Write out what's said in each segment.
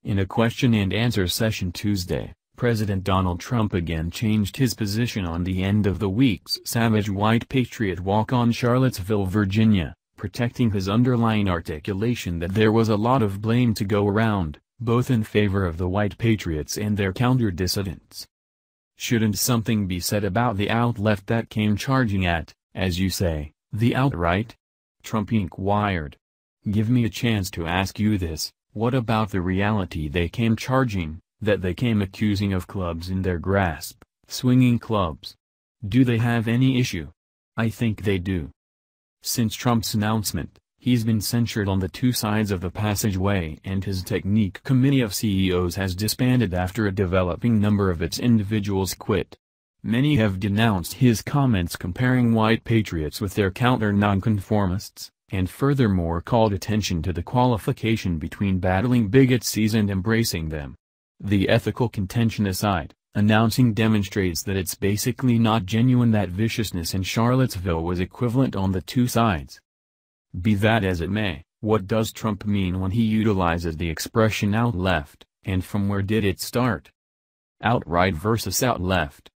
In a question-and-answer session Tuesday, President Donald Trump again changed his position on the end of the week's savage white patriot walk on Charlottesville, Virginia, protecting his underlying articulation that there was a lot of blame to go around, both in favor of the white patriots and their counter-dissidents. Shouldn't something be said about the out-left that came charging at, as you say, the out-right? Trump inquired. Give me a chance to ask you this, what about the reality they came charging, that they came accusing of clubs in their grasp, swinging clubs? Do they have any issue? I think they do. Since Trump's announcement, he's been censured on the two sides of the passageway, and his technique committee of CEOs has disbanded after a developing number of its individuals quit. Many have denounced his comments comparing white patriots with their counter-nonconformists, and furthermore called attention to the qualification between battling bigotsies and embracing them. The ethical contention aside, announcing demonstrates that it's basically not genuine that viciousness in Charlottesville was equivalent on the two sides. Be that as it may, what does Trump mean when he utilizes the expression out-left, and from where did it start? Out-right versus out-left.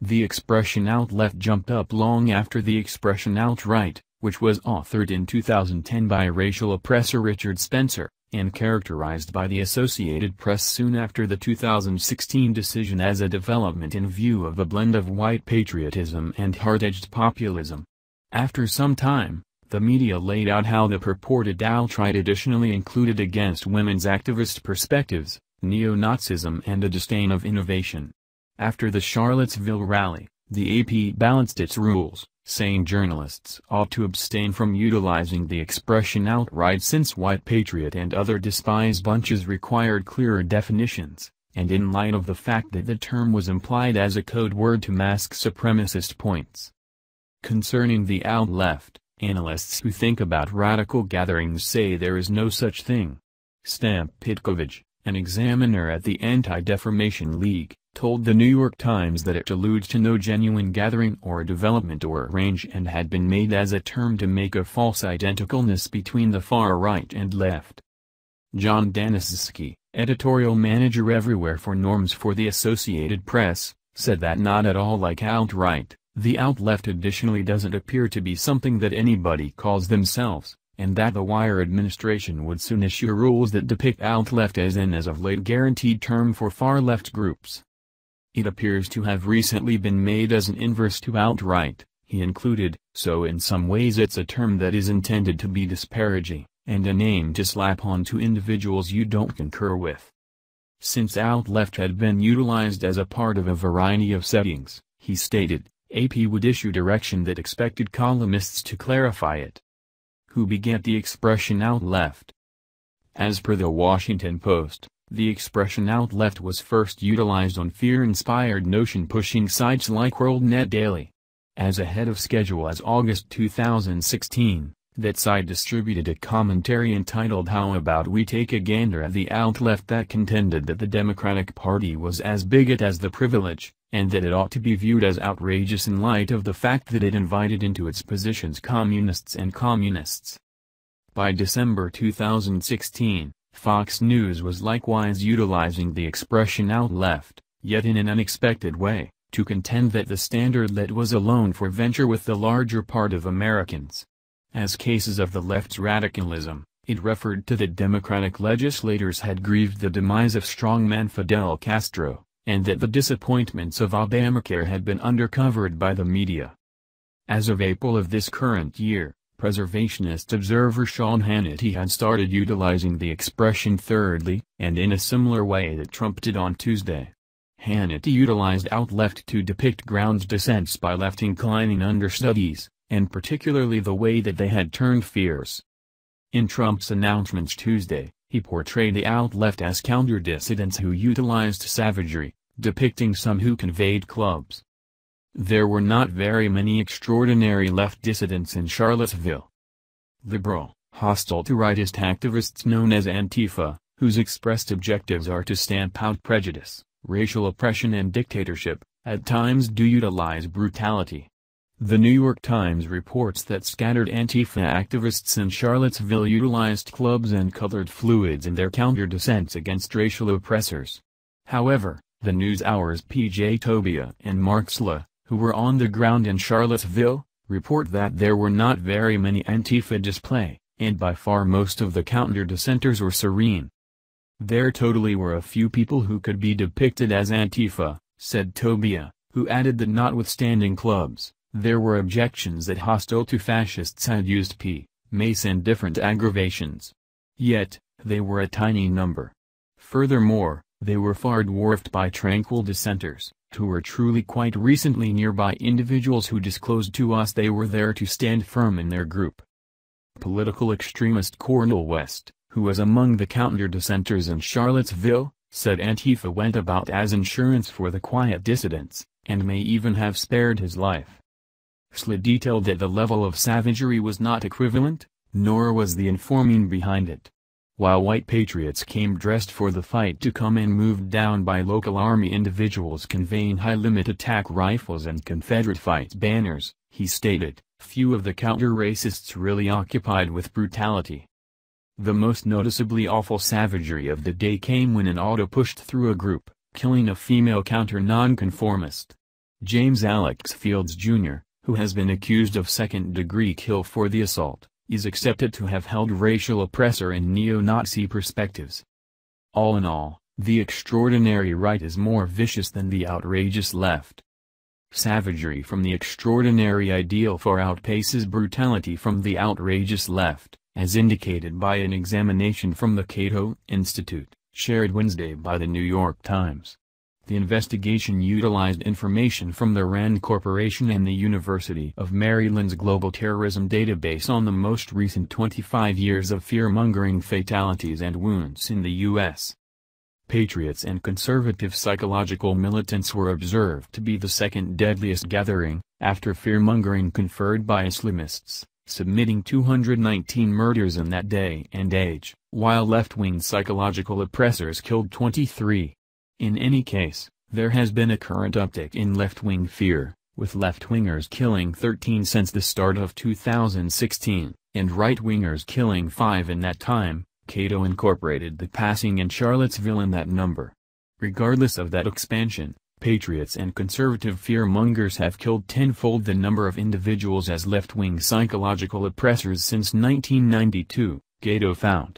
The expression out-left jumped up long after the expression out-right, which was authored in 2010 by racial oppressor Richard Spencer, and characterized by the Associated Press soon after the 2016 decision as a development in view of a blend of white patriotism and hard-edged populism. After some time, the media laid out how the purported out-right additionally included against women's activist perspectives, neo-Nazism and a disdain of innovation. After the Charlottesville rally, the AP balanced its rules, saying journalists ought to abstain from utilizing the expression out-right since white patriot and other despised bunches required clearer definitions, and in light of the fact that the term was implied as a code word to mask supremacist points. Concerning the out-left, analysts who think about radical gatherings say there is no such thing. Stamp Pitkovich, an examiner at the Anti-Defamation League, told the New York Times that it alludes to no genuine gathering or development or range and had been made as a term to make a false identicalness between the far right and left. John Daniszewski, editorial manager everywhere for norms for the Associated Press, said that not at all like out-right, the out-left additionally doesn't appear to be something that anybody calls themselves, and that the Wire administration would soon issue rules that depict out-left as an as-of-late guaranteed term for far-left groups. It appears to have recently been made as an inverse to out-right, he included, so in some ways it's a term that is intended to be disparaging, and a name to slap on to individuals you don't concur with. Since out-left had been utilized as a part of a variety of settings, he stated, AP would issue direction that expected columnists to clarify it. Who begat the expression out-left? As per the Washington Post, the expression out-left was first utilized on fear-inspired notion-pushing sites like WorldNet Daily. As ahead of schedule as August 2016, that site distributed a commentary entitled How About We Take a Gander at the Out-Left that contended that the Democratic Party was as bigot as the privilege, and that it ought to be viewed as outrageous in light of the fact that it invited into its positions communists and communists. By December 2016, Fox News was likewise utilizing the expression out-left, yet in an unexpected way, to contend that the standard let was alone for venture with the larger part of Americans. As cases of the left's radicalism, it referred to that Democratic legislators had grieved the demise of strongman Fidel Castro, and that the disappointments of Obamacare had been undercovered by the media. As of April of this current year, preservationist observer Sean Hannity had started utilizing the expression thirdly, and in a similar way that Trump did on Tuesday. Hannity utilized out-left to depict ground dissents by left-inclining understudies, and particularly the way that they had turned fierce. In Trump's announcements Tuesday, he portrayed the out-left as counter-dissidents who utilized savagery, depicting some who conveyed clubs. There were not very many extraordinary left dissidents in Charlottesville. Liberal, hostile to rightist activists known as Antifa, whose expressed objectives are to stamp out prejudice, racial oppression and dictatorship, at times do utilize brutality. The New York Times reports that scattered Antifa activists in Charlottesville utilized clubs and colored fluids in their counter-dissents against racial oppressors. However, the NewsHour's P.J. Tobia and Mark Sla, who were on the ground in Charlottesville, report that there were not very many Antifa display, and by far most of the counter-dissenters were serene. There totally were a few people who could be depicted as Antifa, said Tobia, who added that notwithstanding clubs, there were objections that hostile to fascists had used mace and different aggravations. Yet, they were a tiny number. Furthermore, they were far dwarfed by tranquil dissenters, who were truly quite recently nearby individuals who disclosed to us they were there to stand firm in their group. Political extremist Cornel West, who was among the counter-dissenters in Charlottesville, said Antifa went about as insurance for the quiet dissidents, and may even have spared his life. Sla detailed that the level of savagery was not equivalent, nor was the informing behind it. While white patriots came dressed for the fight to come and moved down by local army individuals conveying high-limit attack rifles and Confederate fight banners, he stated, few of the counter-racists really occupied with brutality. The most noticeably awful savagery of the day came when an auto pushed through a group, killing a female counter-nonconformist. James Alex Fields Jr., who has been accused of second-degree kill for the assault, is accepted to have held racial oppressor and neo-Nazi perspectives. All in all, the extraordinary right is more vicious than the outrageous left. Savagery from the extraordinary ideal far outpaces brutality from the outrageous left, as indicated by an examination from the Cato Institute, shared Wednesday by the New York Times. The investigation utilized information from the RAND Corporation and the University of Maryland's Global Terrorism Database on the most recent 25 years of fear-mongering fatalities and wounds in the U.S. Patriots and conservative psychological militants were observed to be the second deadliest gathering, after fear-mongering conferred by Islamists, submitting 219 murders in that day and age, while left-wing psychological oppressors killed 23. In any case, there has been a current uptick in left-wing fear, with left-wingers killing 13 since the start of 2016, and right-wingers killing 5 in that time. Cato incorporated the passing in Charlottesville in that number. Regardless of that expansion, patriots and conservative fear-mongers have killed tenfold the number of individuals as left-wing psychological oppressors since 1992, Cato found.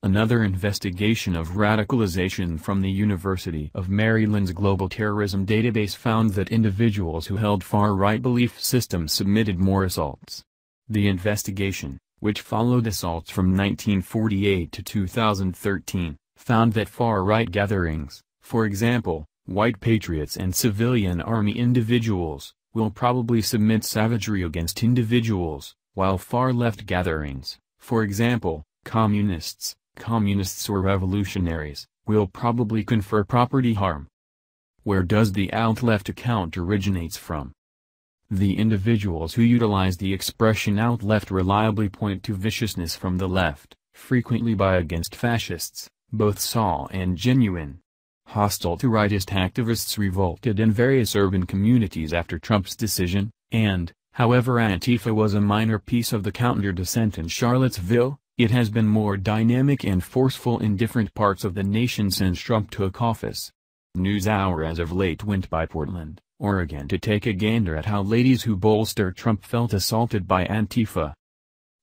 Another investigation of radicalization from the University of Maryland's Global Terrorism Database found that individuals who held far-right belief systems submitted more assaults. The investigation, which followed assaults from 1948 to 2013, found that far-right gatherings, for example, white patriots and civilian army individuals, will probably submit savagery against individuals, while far-left gatherings, for example, communists or revolutionaries, will probably confer property harm. Where does the out-left account originates from? The individuals who utilize the expression out-left reliably point to viciousness from the left, frequently by against fascists, both saw and genuine. Hostile to rightist activists revolted in various urban communities after Trump's decision, and, however Antifa was a minor piece of the counter-dissent in Charlottesville, it has been more dynamic and forceful in different parts of the nation since Trump took office. NewsHour as of late went by Portland, Oregon to take a gander at how ladies who bolster Trump felt assaulted by Antifa.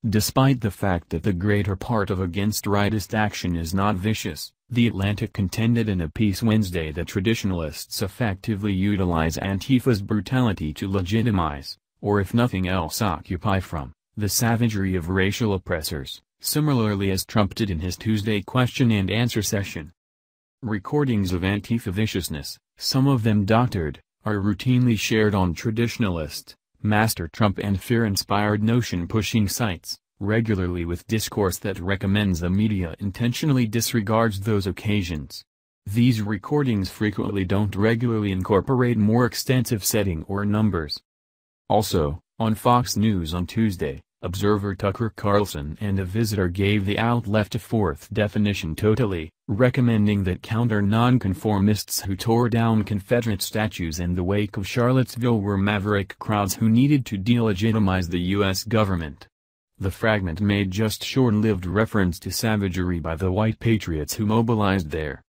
Despite the fact that the greater part of against rightist action is not vicious, The Atlantic contended in a piece Wednesday that traditionalists effectively utilize Antifa's brutality to legitimize, or if nothing else occupy from, the savagery of racial oppressors, similarly as Trump did in his Tuesday question-and-answer session. Recordings of Antifa viciousness, some of them doctored, are routinely shared on traditionalist, master Trump and fear-inspired notion-pushing sites, regularly with discourse that recommends the media intentionally disregards those occasions. These recordings frequently don't regularly incorporate more extensive setting or numbers. Also, on Fox News on Tuesday, Observer Tucker Carlson and a visitor gave the outlet a fourth definition totally, recommending that counter-nonconformists who tore down Confederate statues in the wake of Charlottesville were maverick crowds who needed to delegitimize the U.S. government. The fragment made just short-lived reference to savagery by the white patriots who mobilized there.